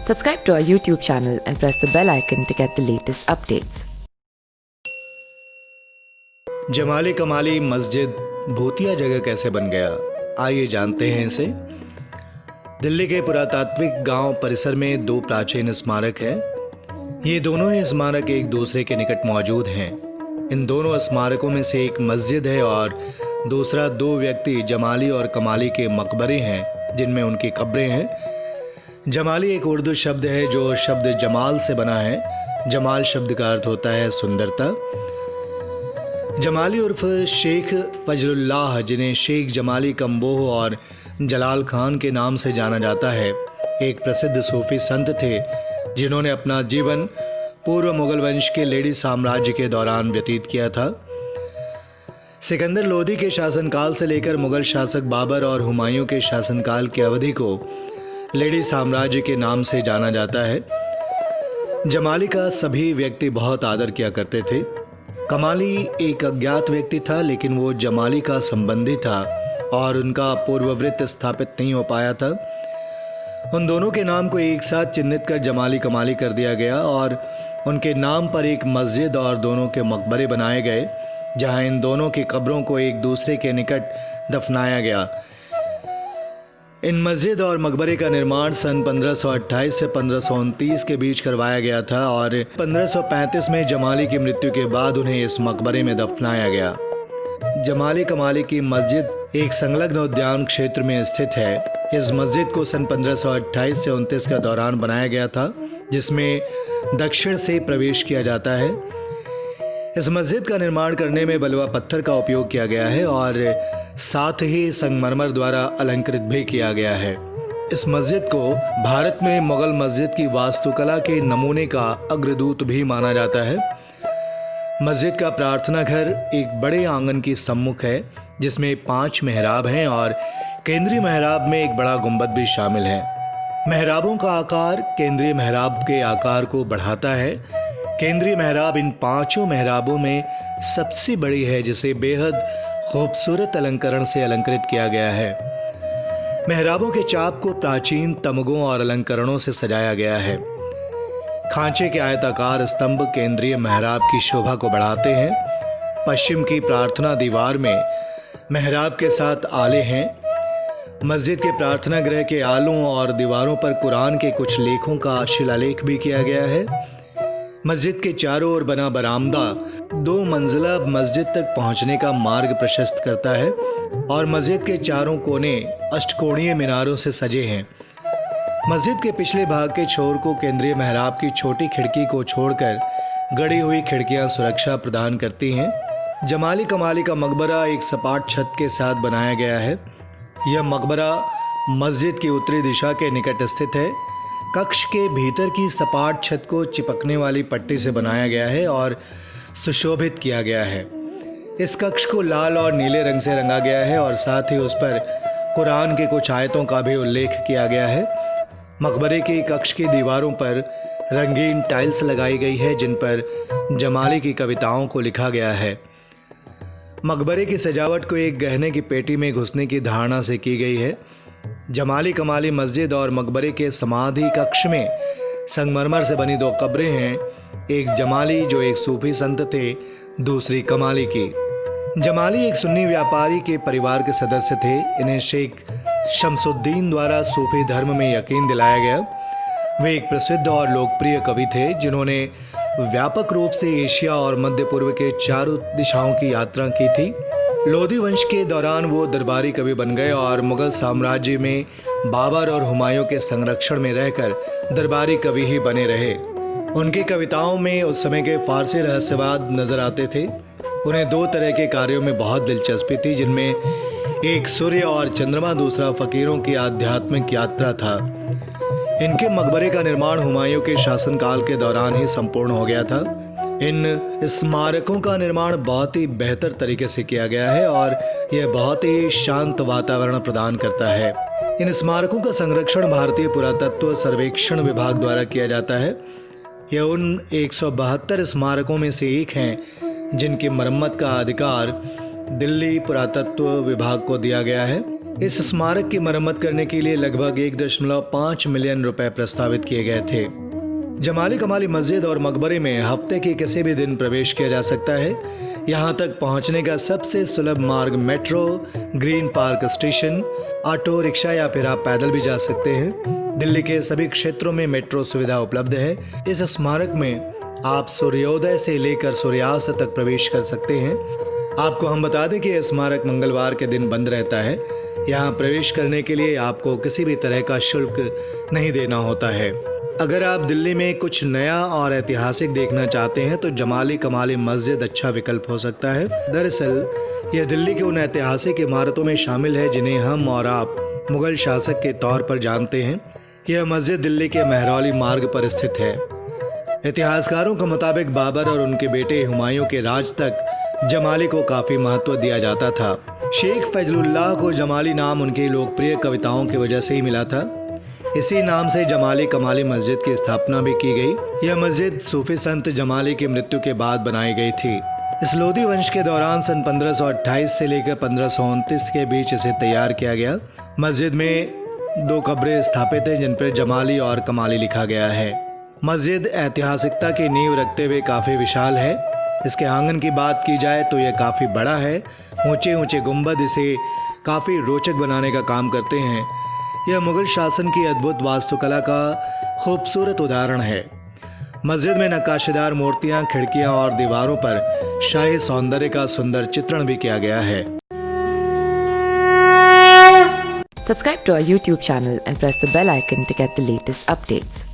Subscribe to our YouTube channel and press the bell icon to get the latest updates. Jamali कमाली मस्जिद भूतिया जगह कैसे बन गया, आइए जानते हैं इसे। दिल्ली के पुरातात्विक गांव परिसर में दो प्राचीन स्मारक हैं। ये दोनों ही स्मारक एक दूसरे के निकट मौजूद हैं। इन दोनों स्मारकों में से एक मस्जिद है और दूसरा दो व्यक्ति जमाली और कमाली के मकबरे हैं जिनमें उनकी कब्रें हैं। जमाली एक उर्दू शब्द है जो शब्द जमाल से बना है। जमाल शब्द का अर्थ होता है सुंदरता। जमाली उर्फ शेख फजलुल्लाह, जिन्हें शेख जमाली कम्बोह और जलाल खान के नाम से जाना जाता है, एक प्रसिद्ध सूफी संत थे जिन्होंने अपना जीवन पूर्व मुगल वंश के लेडी साम्राज्य के दौरान व्यतीत किया था। सिकंदर लोदी के शासनकाल से लेकर मुगल शासक बाबर और हुमायूं के शासनकाल की अवधि को लेडी साम्राज्य के नाम से जाना जाता है। जमाली का सभी व्यक्ति बहुत आदर किया करते थे। कमाली एक अज्ञात व्यक्ति था, लेकिन वो जमाली का संबंधी था और उनका पूर्ववृत्त स्थापित नहीं हो पाया था। उन दोनों के नाम को एक साथ चिन्हित कर जमाली कमाली कर दिया गया और उनके नाम पर एक मस्जिद और दोनों के मकबरे बनाए गए, जहां इन दोनों की कब्रों को एक दूसरे के निकट दफनाया गया। इन मस्जिद और मकबरे का निर्माण सन 1528 से 1529 के बीच करवाया गया था और 1535 में जमाली की मृत्यु के बाद उन्हें इस मकबरे में दफनाया गया। जमाली कमाली की मस्जिद एक संलग्न उद्यान क्षेत्र में स्थित है। इस मस्जिद को सन 1528 से 29 के दौरान बनाया गया था, जिसमें दक्षिण से प्रवेश किया जाता है। इस मस्जिद का निर्माण करने में बलुआ पत्थर का उपयोग किया गया है और साथ ही संगमरमर द्वारा अलंकृत भी किया गया है। इस मस्जिद को भारत में मुगल मस्जिद की वास्तुकला के नमूने का अग्रदूत भी माना जाता है। मस्जिद का प्रार्थना घर एक बड़े आंगन की सम्मुख है, जिसमें 5 मेहराब हैं और केंद्रीय मेहराब में एक बड़ा गुंबद भी शामिल है। मेहराबों का आकार केंद्रीय मेहराब के आकार को बढ़ाता है। केंद्रीय मेहराब इन 5 मेहराबों में सबसे बड़ी है, जिसे बेहद खूबसूरत अलंकरण से अलंकृत किया गया है। मेहराबों के चाप को प्राचीन तमगों और अलंकरणों से सजाया गया है। खांचे के आयताकार स्तंभ केंद्रीय मेहराब की शोभा को बढ़ाते हैं। पश्चिम की प्रार्थना दीवार में मेहराब के साथ आले हैं। मस्जिद के प्रार्थना गृह के आलों और दीवारों पर कुरान के कुछ लेखों का शिलालेख भी किया गया है। मस्जिद के चारों ओर बना बरामदा 2 मंजिला मस्जिद तक पहुंचने का मार्ग प्रशस्त करता है और मस्जिद के चारों कोने अष्टकोणीय मीनारों से सजे हैं। मस्जिद के पिछले भाग के छोर को केंद्रीय मेहराब की छोटी खिड़की को छोड़कर गड़ी हुई खिड़कियां सुरक्षा प्रदान करती हैं। जमाली कमाली का मकबरा एक सपाट छत के साथ बनाया गया है। यह मकबरा मस्जिद की उत्तरी दिशा के निकट स्थित है। कक्ष के भीतर की सपाट छत को चिपकने वाली पट्टी से बनाया गया है और सुशोभित किया गया है। इस कक्ष को लाल और नीले रंग से रंगा गया है और साथ ही उस पर कुरान के कुछ आयतों का भी उल्लेख किया गया है। मकबरे के कक्ष की दीवारों पर रंगीन टाइल्स लगाई गई है, जिन पर जमाली की कविताओं को लिखा गया है। मकबरे की सजावट को एक गहने की पेटी में घुसने की धारणा से की गई है। जमाली कमाली मस्जिद और मकबरे के समाधि कक्ष में संगमरमर से बनी 2 कब्रें हैं, एक जमाली जो एक सूफी संत थे, दूसरी कमाली की। जमाली एक सुन्नी व्यापारी के परिवार के सदस्य थे। इन्हें शेख शमसुद्दीन द्वारा सूफी धर्म में यकीन दिलाया गया। वे एक प्रसिद्ध और लोकप्रिय कवि थे जिन्होंने व्यापक रूप से एशिया और मध्य पूर्व के चारों दिशाओं की यात्रा की थी। लोधी वंश के दौरान वो दरबारी कवि बन गए और मुगल साम्राज्य में बाबर और हुमायूं के संरक्षण में रहकर दरबारी कवि ही बने रहे। उनकी कविताओं में उस समय के फारसी रहस्यवाद नजर आते थे। उन्हें 2 तरह के कार्यों में बहुत दिलचस्पी थी, जिनमें एक सूर्य और चंद्रमा, दूसरा फकीरों की आध्यात्मिक यात्रा था। इनके मकबरे का निर्माण हुमायूं के शासनकाल के दौरान ही संपूर्ण हो गया था। इन स्मारकों का निर्माण बहुत ही बेहतर तरीके से किया गया है और यह बहुत ही शांत वातावरण प्रदान करता है। इन स्मारकों का संरक्षण भारतीय पुरातत्व सर्वेक्षण विभाग द्वारा किया जाता है। यह उन 172 स्मारकों में से एक हैं जिनकी मरम्मत का अधिकार दिल्ली पुरातत्व विभाग को दिया गया है। इस स्मारक की मरम्मत करने के लिए लगभग 1.5 मिलियन रुपए प्रस्तावित किए गए थे। जमाली कमाली मस्जिद और मकबरे में हफ्ते के किसी भी दिन प्रवेश किया जा सकता है। यहाँ तक पहुँचने का सबसे सुलभ मार्ग metro, green park station, auto rickshaw या फिर आप पैदल भी जा सकते हैं। दिल्ली के सभी क्षेत्रों में मेट्रो सुविधा उपलब्ध है। इस स्मारक में आप सूर्योदय से लेकर सूर्यास्त तक प्रवेश कर सकते हैं। आपको हम बता दें कि यह स्मारक मंगलवार के दिन बंद रहता है। यहाँ प्रवेश करने के लिए आपको किसी भी तरह का शुल्क नहीं देना होता है। अगर आप दिल्ली में कुछ नया और ऐतिहासिक देखना चाहते हैं तो जमाली कमाली मस्जिद अच्छा विकल्प हो सकता है। दरअसल यह दिल्ली के उन ऐतिहासिक इमारतों में शामिल है जिन्हें हम और आप मुगल शासक के तौर पर जानते हैं। यह मस्जिद दिल्ली के महरौली मार्ग पर स्थित है। इतिहासकारों के मुताबिक बाबर और उनके बेटे हुमायूं के राज तक जमाली को काफी महत्व दिया जाता था। शेख फजलुल्लाह को जमाली नाम उनकी लोकप्रिय कविताओं की वजह से ही मिला था। इसी नाम से जमाली कमाली मस्जिद की स्थापना भी की गई। यह मस्जिद सूफी संत जमाली की मृत्यु के बाद बनाई गई थी। इस लोधी वंश के दौरान सन 1528 से लेकर 1529 के बीच इसे तैयार किया गया। मस्जिद में 2 कब्रें स्थापित हैं जिन पर जमाली और कमाली लिखा गया है। मस्जिद ऐतिहासिकता की नींव रखते हुए काफ़ी विशाल है। इसके आंगन की बात की जाए तो यह काफ़ी बड़ा है। ऊंचे ऊंचे गुंबद इसे काफ़ी रोचक बनाने का काम करते हैं। यह मुगल शासन की अद्भुत वास्तुकला का खूबसूरत उदाहरण है। मस्जिद में नक्काशीदार मूर्तियां, खिड़कियां और दीवारों पर शाही सौंदर्य का सुंदर चित्रण भी किया गया है। Subscribe to our YouTube channel and press the bell icon to get the latest updates.